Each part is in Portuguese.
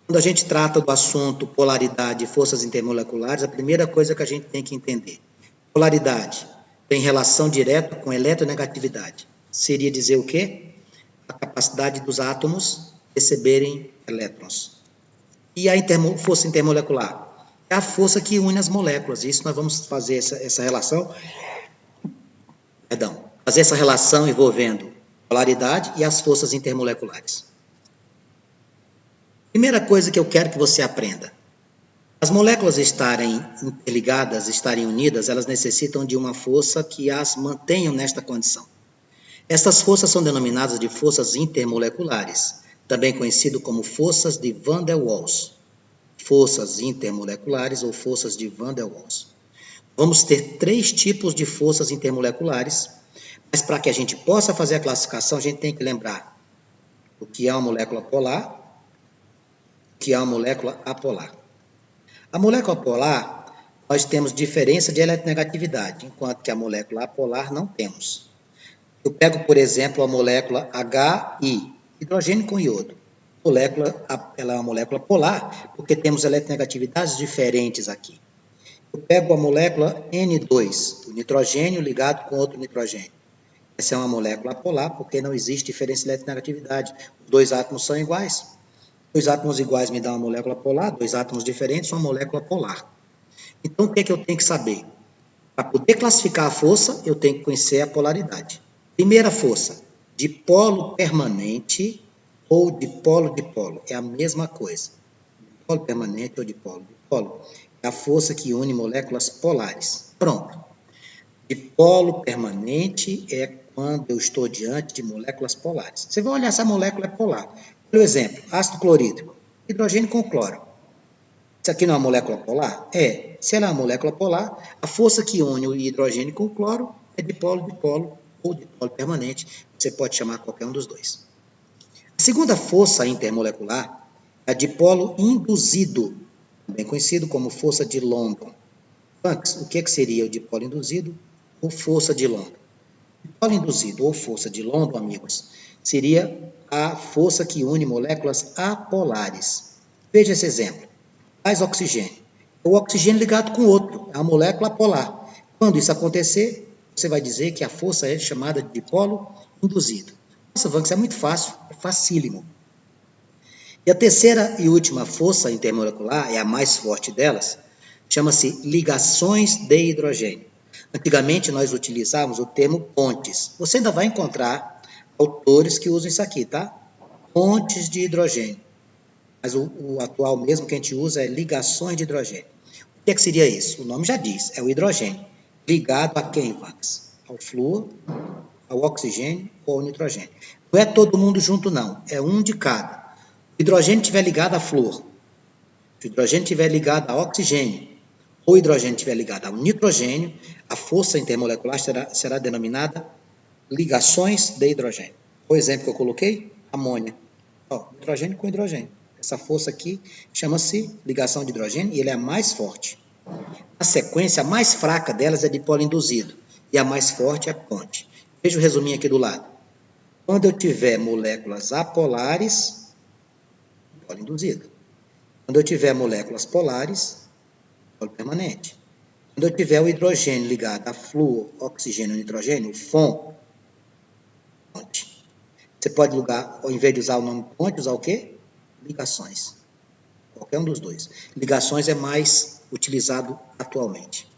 Quando a gente trata do assunto polaridade e forças intermoleculares, a primeira coisa que a gente tem que entender. Polaridade tem relação direta com eletronegatividade. Seria dizer o quê? A capacidade dos átomos receberem elétrons. E a força intermolecular? É a força que une as moléculas. Isso nós vamos fazer essa relação. Fazer essa relação envolvendo polaridade e as forças intermoleculares. Primeira coisa que eu quero que você aprenda. As moléculas estarem interligadas, estarem unidas, elas necessitam de uma força que as mantenha nesta condição. Estas forças são denominadas de forças intermoleculares, também conhecido como forças de Van der Waals. Forças intermoleculares ou forças de Van der Waals. Vamos ter 3 tipos de forças intermoleculares, mas para que a gente possa fazer a classificação, a gente tem que lembrar o que é uma molécula polar, o que é uma molécula apolar. A molécula polar, nós temos diferença de eletronegatividade, enquanto que a molécula apolar não temos. Eu pego, por exemplo, a molécula HI, hidrogênio com iodo. Ela é uma molécula polar, porque temos eletronegatividades diferentes aqui. Eu pego a molécula N2, o nitrogênio ligado com outro nitrogênio. Essa é uma molécula polar, porque não existe diferença de eletronegatividade. Os 2 átomos são iguais. 2 átomos iguais me dão uma molécula polar, 2 átomos diferentes, uma molécula polar. Então, o que é que eu tenho que saber? Para poder classificar a força, eu tenho que conhecer a polaridade. Primeira força, dipolo permanente ou dipolo-dipolo. É a mesma coisa. Dipolo permanente ou dipolo-dipolo. É a força que une moléculas polares. Pronto. Dipolo permanente é quando eu estou diante de moléculas polares. Você vai olhar se a molécula é polar. Por exemplo, ácido clorídrico, hidrogênio com cloro. Isso aqui não é uma molécula polar? É. Se ela é uma molécula polar, a força que une o hidrogênio com o cloro é dipolo-dipolo ou dipolo permanente. Você pode chamar qualquer um dos dois. A segunda força intermolecular é a dipolo induzido, também conhecido como força de London. Antes, o que seria o dipolo induzido ou força de London? Dipolo induzido ou força de London, amigos, seria a força que une moléculas apolares. Veja esse exemplo. Mais oxigênio. O oxigênio ligado com outro, é uma molécula polar. Quando isso acontecer, você vai dizer que a força é chamada de dipolo induzido. Nossa, Vanx, é muito fácil, é facílimo. E a terceira e última força intermolecular, é a mais forte delas, chama-se ligações de hidrogênio. Antigamente, nós utilizávamos o termo pontes. Você ainda vai encontrar autores que usam isso aqui, tá? Pontes de hidrogênio. Mas o atual mesmo que a gente usa é ligações de hidrogênio. O que seria isso? O nome já diz, é o hidrogênio. Ligado a quem, Vax? Ao flúor, ao oxigênio ou ao nitrogênio. Não é todo mundo junto, não. É um de cada. Se o hidrogênio estiver ligado a flúor, se o hidrogênio estiver ligado a oxigênio, ou o hidrogênio estiver ligado ao nitrogênio, a força intermolecular será denominada ligações de hidrogênio. O exemplo que eu coloquei, amônia. Hidrogênio com hidrogênio. Essa força aqui chama-se ligação de hidrogênio e ele é a mais forte. A sequência, a mais fraca delas é dipolo induzido e a mais forte é a ponte. Veja o resuminho aqui do lado. Quando eu tiver moléculas apolares, dipolo induzido. Quando eu tiver moléculas polares, dipolo permanente. Quando eu tiver o hidrogênio ligado a flúor, oxigênio e nitrogênio, FON, ponte. Você pode, ao invés de usar o nome ponte, usar o quê? Ligações. Qualquer um dos dois. Ligações é mais utilizado atualmente.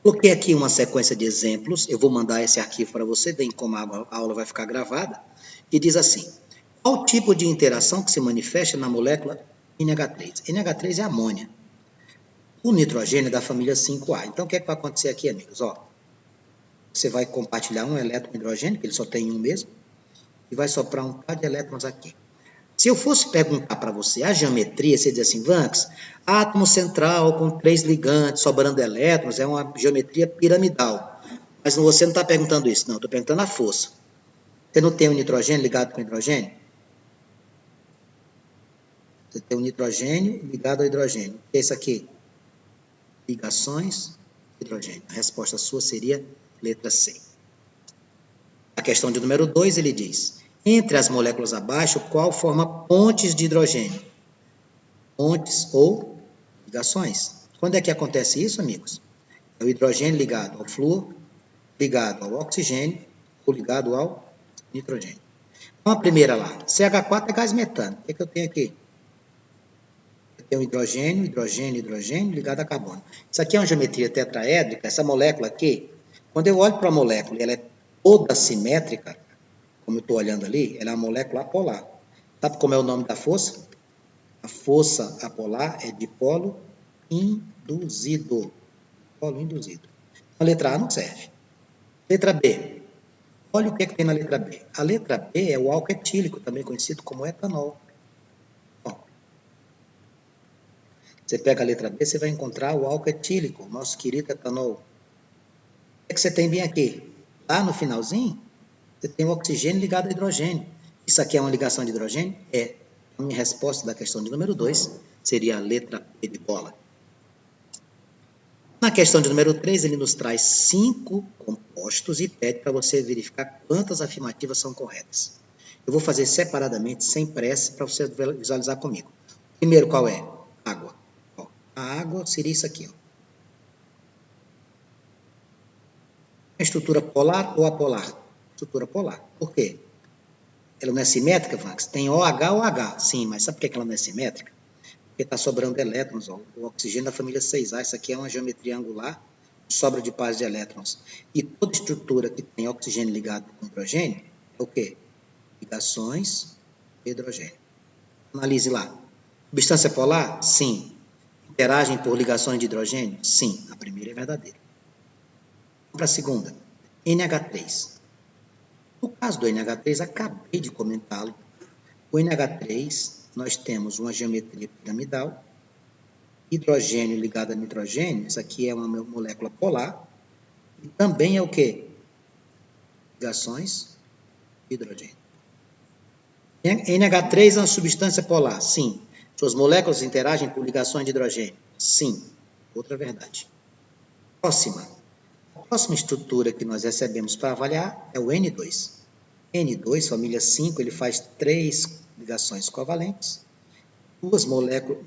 Coloquei aqui uma sequência de exemplos. Eu vou mandar esse arquivo para você, bem como a aula vai ficar gravada. E diz assim: qual tipo de interação que se manifesta na molécula NH3? NH3 é amônia. O nitrogênio é da família 5A. Então, o que é que vai acontecer aqui, amigos? Você vai compartilhar um elétron com hidrogênio, que ele só tem um mesmo, e vai soprar um par de elétrons aqui. Se eu fosse perguntar para você a geometria, você diz assim, Vanx, átomo central com 3 ligantes, sobrando elétrons, é uma geometria piramidal. Mas você não está perguntando isso, não. Estou perguntando a força. Você não tem o nitrogênio ligado com o hidrogênio? Você tem o nitrogênio ligado ao hidrogênio. O que é isso aqui? Ligações de hidrogênio. A resposta sua seria letra C. A questão de número 2, ele diz, entre as moléculas abaixo, qual forma pontes de hidrogênio. Pontes ou ligações. Quando é que acontece isso, amigos? É o hidrogênio ligado ao flúor, ligado ao oxigênio ou ligado ao nitrogênio. Então, a primeira lá, CH4 é gás metano. O que eu tenho aqui? Eu tenho hidrogênio, hidrogênio, hidrogênio ligado a carbono. Isso aqui é uma geometria tetraédrica. Essa molécula aqui, quando eu olho para a molécula e ela é toda simétrica, como eu estou olhando ali, ela é uma molécula apolar. Sabe como é o nome da força? A força apolar é dipolo induzido. Dipolo induzido. A letra A não serve. Letra B. Olha o que tem na letra B. A letra B é o álcool etílico, também conhecido como etanol. Bom, você pega a letra B, você vai encontrar o álcool etílico, nosso querido etanol. O que você tem bem aqui? Lá no finalzinho, você tem o oxigênio ligado ao hidrogênio. Isso aqui é uma ligação de hidrogênio? É. A minha resposta da questão de número 2 seria a letra B de bola. Na questão de número 3, ele nos traz 5 compostos e pede para você verificar quantas afirmativas são corretas. Eu vou fazer separadamente, sem pressa, para você visualizar comigo. Primeiro, qual é? Água. Ó, a água seria isso aqui. Ó. Estrutura polar ou apolar? Estrutura polar. Por quê? Ela não é simétrica, Vax? Tem OH ou H. Sim, mas sabe por que ela não é simétrica? Porque está sobrando elétrons. Ó. O oxigênio da família 6A, isso aqui é uma geometria angular, sobra de pares de elétrons. E toda estrutura que tem oxigênio ligado com hidrogênio é o quê? Ligações de hidrogênio. Analise lá. Substância polar? Sim. Interagem por ligações de hidrogênio? Sim. A primeira é verdadeira. Vamos para a segunda. NH3. No caso do NH3, acabei de comentá-lo. O NH3, nós temos uma geometria piramidal, hidrogênio ligado a nitrogênio, isso aqui é uma molécula polar, e também é o quê? Ligações de hidrogênio. NH3 é uma substância polar? Sim. Suas moléculas interagem por ligações de hidrogênio? Sim. Outra verdade. Próxima. A próxima estrutura que nós recebemos para avaliar é o N2. N2, família 5, ele faz 3 ligações covalentes. Uma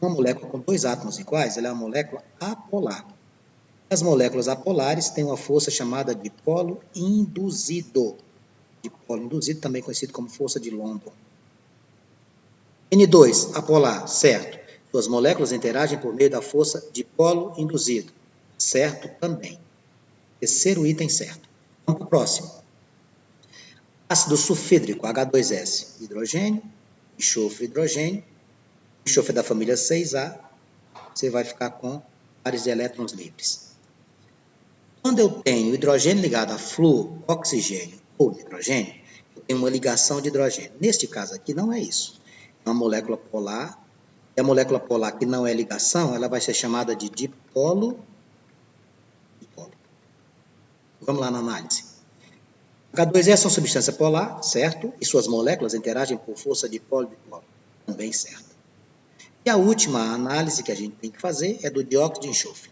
molécula com 2 átomos iguais, ela é uma molécula apolar. As moléculas apolares têm uma força chamada dipolo induzido. Dipolo induzido, também conhecido como força de London. N2, apolar, certo. Suas moléculas interagem por meio da força dipolo induzido. Certo também. Terceiro item certo. Vamos para o próximo. Ácido sulfídrico, H2S, hidrogênio, enxofre, hidrogênio, enxofre da família 6A, você vai ficar com pares de elétrons livres. Quando eu tenho hidrogênio ligado a flúor, oxigênio ou nitrogênio, eu tenho uma ligação de hidrogênio. Neste caso aqui não é isso. É uma molécula polar, e a molécula polar que não é ligação, ela vai ser chamada de dipolo. Vamos lá na análise. H2S é uma substância polar, certo? E suas moléculas interagem por força dipolo-dipolo, também certo. E a última análise que a gente tem que fazer é do dióxido de enxofre.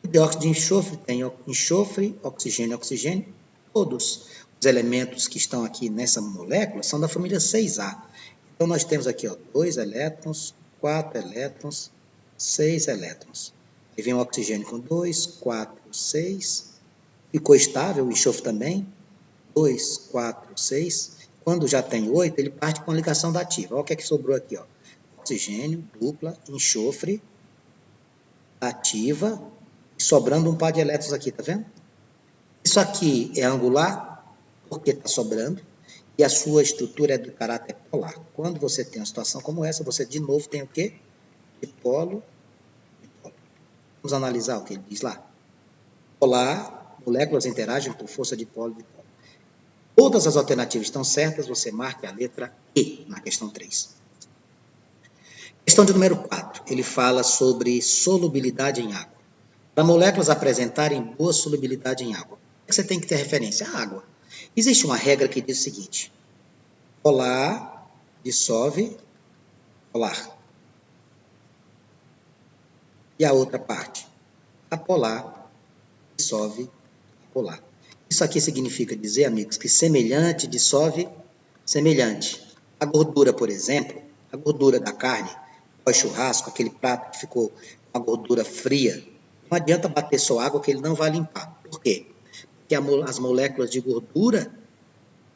O dióxido de enxofre tem enxofre, oxigênio, oxigênio. Todos os elementos que estão aqui nessa molécula são da família 6A. Então, nós temos aqui 2 elétrons, 4 elétrons, 6 elétrons. Aí vem o oxigênio com 2, 4, 6. Ficou estável, o enxofre também. 2, 4, 6. Quando já tem 8, ele parte com a ligação dativa. Olha o que é que sobrou aqui. Ó. Oxigênio, dupla, enxofre, ativa, sobrando um par de elétrons aqui, tá vendo? Isso aqui é angular, porque está sobrando, e a sua estrutura é de caráter polar. Quando você tem uma situação como essa, você de novo tem o quê? Dipolo, dipolo. Vamos analisar o que ele diz lá. Polar, moléculas interagem por força de dipolo, dipolo. Todas as alternativas estão certas, você marca a letra E na questão 3. Questão de número 4, ele fala sobre solubilidade em água. Para moléculas apresentarem boa solubilidade em água, o que você tem que ter referência? A água. Existe uma regra que diz o seguinte: polar dissolve polar. E a outra parte? Apolar dissolve apolar. Isso aqui significa dizer, amigos, que semelhante dissolve semelhante. A gordura, por exemplo, a gordura da carne, pós-churrasco, aquele prato que ficou com a gordura fria, não adianta bater só água que ele não vai limpar. Por quê? Porque as moléculas de gordura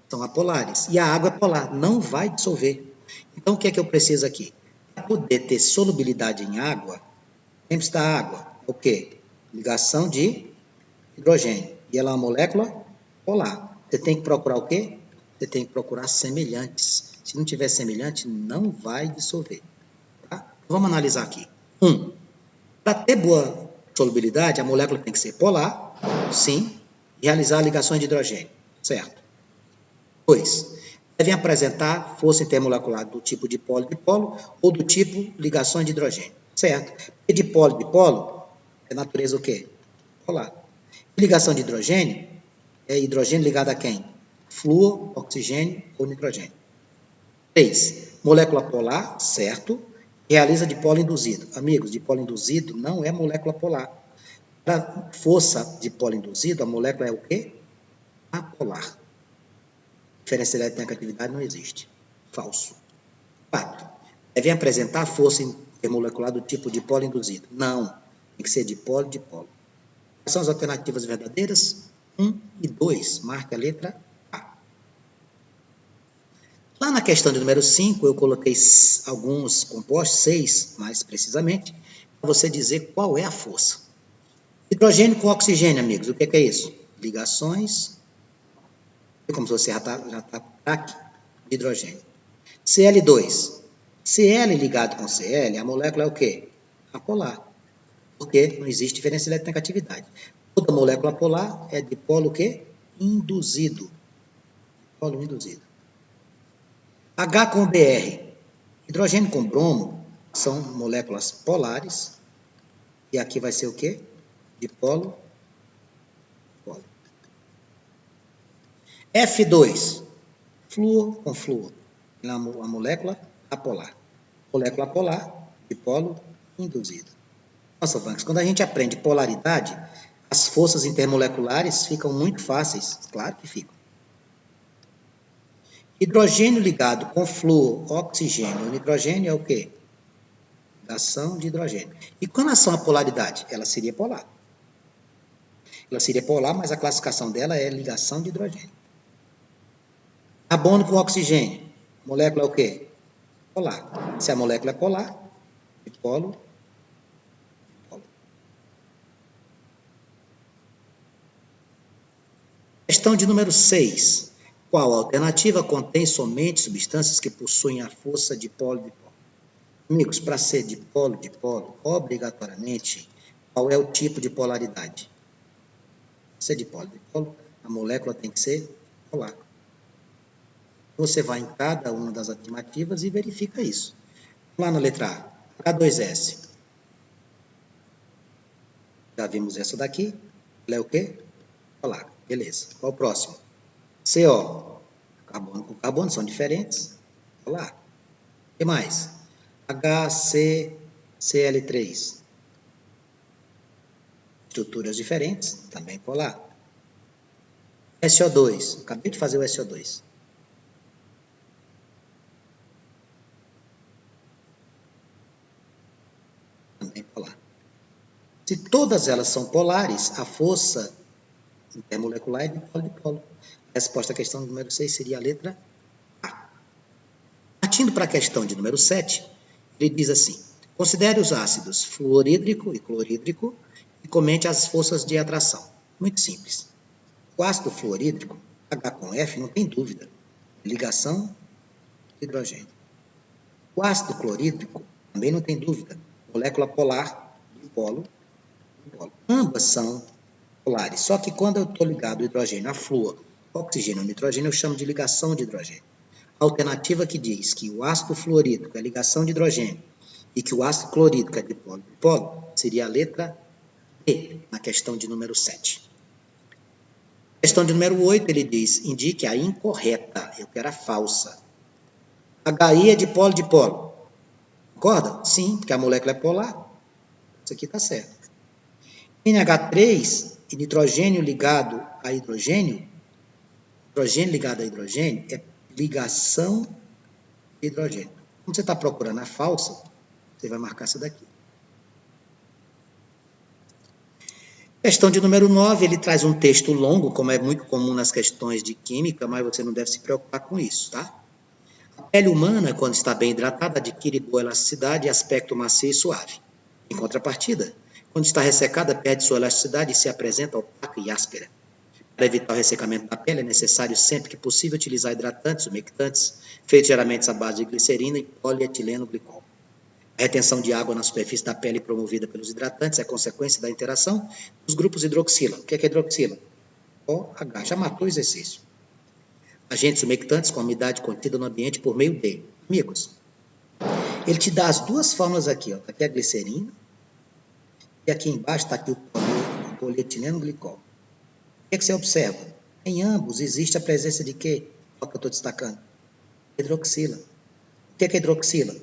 são apolares e a água é polar, não vai dissolver. Então, o que é que eu preciso aqui? Para poder ter solubilidade em água, sempre está a água. O quê? Ligação de hidrogênio. E ela é uma molécula polar. Você tem que procurar o quê? Você tem que procurar semelhantes. Se não tiver semelhante, não vai dissolver. Tá? Vamos analisar aqui. Para ter boa solubilidade, a molécula tem que ser polar, sim, e realizar ligações de hidrogênio, certo? 2. Devem apresentar força intermolecular do tipo dipolo-dipolo ou do tipo ligações de hidrogênio, certo? E dipolo-dipolo é natureza o quê? Polar. E ligação de hidrogênio é hidrogênio ligado a quem? Flúor, oxigênio ou nitrogênio. 3. Molécula polar, certo? Realiza dipolo induzido. Amigos, dipolo induzido não é molécula polar. Para força dipolo induzido, a molécula é o quê? Apolar. Diferença elétrica em atividade não existe. Falso. 4. Devem apresentar força intermolecular do tipo dipolo induzido. Não. Tem que ser dipolo-dipolo. Quais são as alternativas verdadeiras? 1 e 2. Marca a letra A. Lá na questão de número 5, eu coloquei alguns compostos, 6 mais precisamente, para você dizer qual é a força. Hidrogênio com oxigênio, amigos, o que é isso? Ligações, como se você já está aqui, de hidrogênio. Cl2. Cl ligado com Cl, a molécula é o quê? Apolar. Porque não existe diferença eletronegatividade. Toda molécula polar é dipolo o quê? Induzido. Dipolo induzido. H com Br. Hidrogênio com bromo são moléculas polares. E aqui vai ser o quê? Dipolo. Dipolo. F2. Flúor com flúor. A molécula apolar. Molécula polar, dipolo induzido. Nossa, Banks, quando a gente aprende polaridade, as forças intermoleculares ficam muito fáceis. Claro que ficam. Hidrogênio ligado com flúor, oxigênio, nitrogênio é o quê? Ligação de hidrogênio. E com relação à polaridade, ela seria polar. Ela seria polar, mas a classificação dela é ligação de hidrogênio. Carbono com oxigênio. A molécula é o quê? Polar. Se a molécula é polar, dipolo. Questão de número 6. Qual alternativa contém somente substâncias que possuem a força dipolo-dipolo? Amigos, para ser dipolo-dipolo, obrigatoriamente, qual é o tipo de polaridade? Para ser dipolo-dipolo, a molécula tem que ser polar. Você vai em cada uma das alternativas e verifica isso. Lá na letra A, H2S. Já vimos essa daqui. Ela é o quê? Polar. Beleza. Qual o próximo? CO. Carbono com carbono são diferentes. Polar. O que mais? HCCl3. Estruturas diferentes, também polar. SO2. Acabei de fazer o SO2. Também polar. Se todas elas são polares, a força intermolecular é dipolo-dipolo. A resposta à questão número 6 seria a letra A. Partindo para a questão de número 7, ele diz assim: considere os ácidos fluorídrico e clorídrico e comente as forças de atração. Muito simples. O ácido fluorídrico, H com F, não tem dúvida. Ligação de hidrogênio. O ácido clorídrico, também não tem dúvida. Molécula polar, dipolo. Ambas são polares. Só que quando eu estou ligado o hidrogênio a flúor, oxigênio ou nitrogênio, eu chamo de ligação de hidrogênio. A alternativa que diz que o ácido fluorídrico é ligação de hidrogênio e que o ácido clorídrico é dipolo-dipolo, seria a letra B, na questão de número 7. Questão de número 8, ele diz, indique a incorreta, eu quero a falsa. HI é dipolo-dipolo. Concorda? Sim, porque a molécula é polar. Isso aqui está certo. NH3 e nitrogênio ligado a hidrogênio, é ligação hidrogênio. Quando você está procurando a falsa, você vai marcar essa daqui. Questão de número 9, ele traz um texto longo, como é muito comum nas questões de química, mas você não deve se preocupar com isso, tá? A pele humana, quando está bem hidratada, adquire boa elasticidade e aspecto macio e suave. Em contrapartida, quando está ressecada, perde sua elasticidade e se apresenta opaca e áspera. Para evitar o ressecamento da pele, é necessário sempre que possível utilizar hidratantes, umectantes, feitos geralmente à base de glicerina e polietileno glicol. A retenção de água na superfície da pele promovida pelos hidratantes é consequência da interação dos grupos hidroxila. O que é hidroxila? OH. Já matou o exercício. Agentes umectantes com a umidade contida no ambiente por meio dele. Amigos, ele te dá as duas fórmulas aqui. Está aqui a glicerina e aqui embaixo está aqui o polietileno glicol. O que é que você observa? Em ambos existe a presença de quê? Olha o que eu estou destacando. Hidroxila. O que é hidroxila?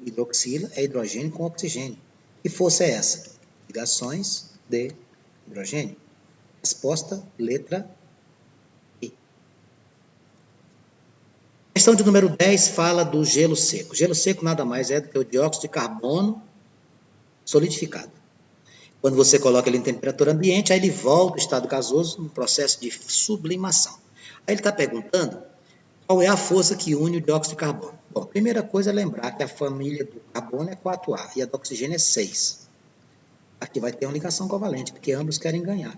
Hidroxila é hidrogênio com oxigênio. Que força é essa? Ligações de hidrogênio. Resposta, letra I. Questão de número 10 fala do gelo seco. Gelo seco nada mais é do que o dióxido de carbono solidificado. Quando você coloca ele em temperatura ambiente, aí ele volta ao estado gasoso no processo de sublimação. Aí ele está perguntando qual é a força que une o dióxido de carbono. Bom, a primeira coisa é lembrar que a família do carbono é 4A e a do oxigênio é 6. Aqui vai ter uma ligação covalente, porque ambos querem ganhar.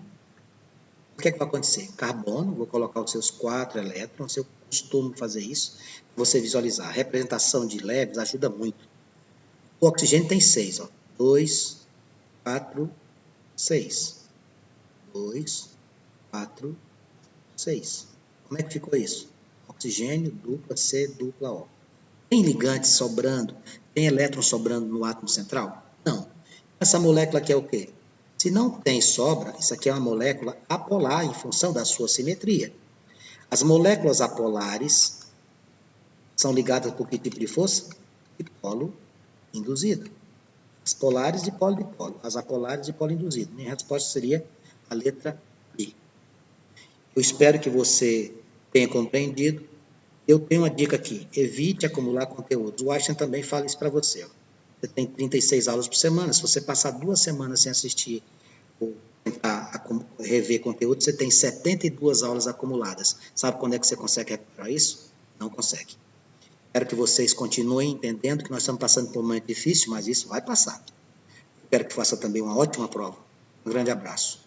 O que é que vai acontecer? Carbono, vou colocar os seus 4 elétrons, eu costumo fazer isso, você visualizar. A representação de leves ajuda muito. O oxigênio tem 6, ó. 2, 4, 6. 2, 4, 6. Como é que ficou isso? Oxigênio, dupla C, dupla O. Tem ligantes sobrando? Tem elétrons sobrando no átomo central? Não. Essa molécula aqui é o quê? Se não tem sobra, isso aqui é uma molécula apolar em função da sua simetria. As moléculas apolares são ligadas por que tipo de força? Dipolo induzido. As polares de polo-dipolo, as apolares de polo induzido. Minha resposta seria a letra B. Eu espero que você tenha compreendido. Eu tenho uma dica aqui, evite acumular conteúdos. O Einstein também fala isso para você. Ó. Você tem 36 aulas por semana, se você passar 2 semanas sem assistir ou tentar rever conteúdo, você tem 72 aulas acumuladas. Sabe quando é que você consegue recuperar isso? Não consegue. Espero que vocês continuem entendendo que nós estamos passando por um momento difícil, mas isso vai passar. Espero que faça também uma ótima prova. Um grande abraço.